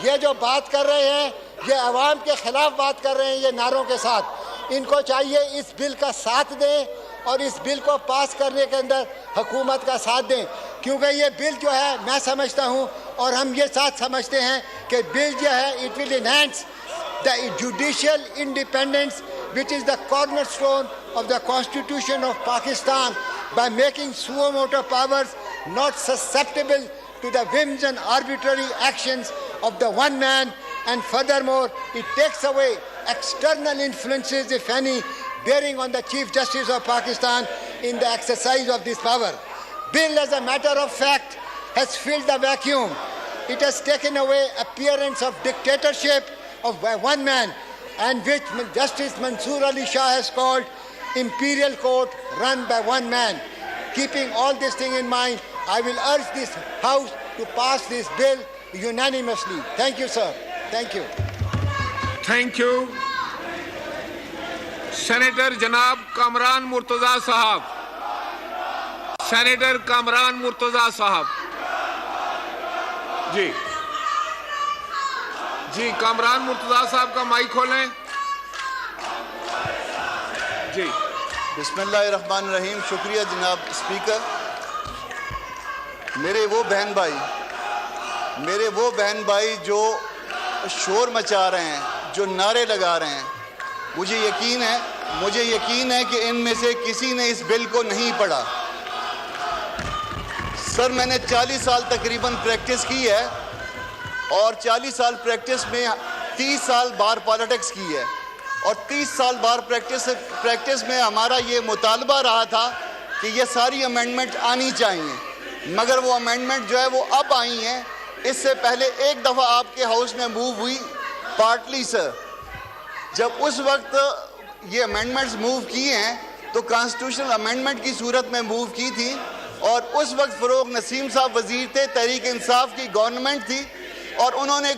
یہ جو بات کر رہے ہیں یہ عوام کے خلاف بات کر رہے ہیں یہ نعروں کے ساتھ. ان کو چاہیے اس بل کا ساتھ دیں اور اس بل کو پاس کرنے کے اندر حکومت کا ساتھ دیں, کیونکہ یہ بل جو ہے میں سمجھتا ہوں اور ہم یہ ساتھ سمجھتے ہیں کہ بل جو ہے it will enhance the judicial independence which is the cornerstone of the Constitution of Pakistan by making suo motu powers not susceptible to the whims and arbitrary actions of the one man, and furthermore it takes away external influences, if any, bearing on the Chief Justice of Pakistan in the exercise of this power. Bill, as a matter of fact, has filled the vacuum. It has taken away appearance of dictatorship of by one man, and which Justice Mansoor Ali Shah has called imperial court run by one man. Keeping all this thing in mind, I will urge this House to pass this bill unanimously. Thank you, sir. Thank you. Thank you. Senator Janab Kamran Murtaza Sahab. Senator Kamran Murtaza Sahab. جی جی کامران مرتضیٰ صاحب کا mic کھولیں. جی بسم اللہ الرحمن الرحیم. شکریہ جناب speaker. میرے وہ بہن بھائی جو شور مچا رہے ہیں, جو نعرے لگا رہے ہیں, مجھے یقین ہے کہ ان میں سے کسی نے اس بل کو نہیں پڑھا. سر, میں نے 40 سال تقریباً پریکٹس کی ہے اور 40 سال پریکٹس میں 30 سال بار پالیٹکس کی ہے, اور 30 سال بار پریکٹس میں ہمارا یہ مطالبہ رہا تھا کہ یہ ساری امینڈمنٹ آنی چاہیے, مگر وہ امینڈمنٹ جو ہے وہ اب آئی ہیں. اس سے پہلے ایک دفعہ آپ کے ہاؤس میں موو ہوئی پارٹلی سر. جب اس وقت یہ امینڈمنٹس موو کی ہیں تو کانسٹیٹیوشنل امینڈمنٹ کی صورت میں موو کی تھی, اور اس وقت فروغ نسیم صاحب وزیر تھے, تحریک انصاف کی گورنمنٹ تھی, اور انہوں نے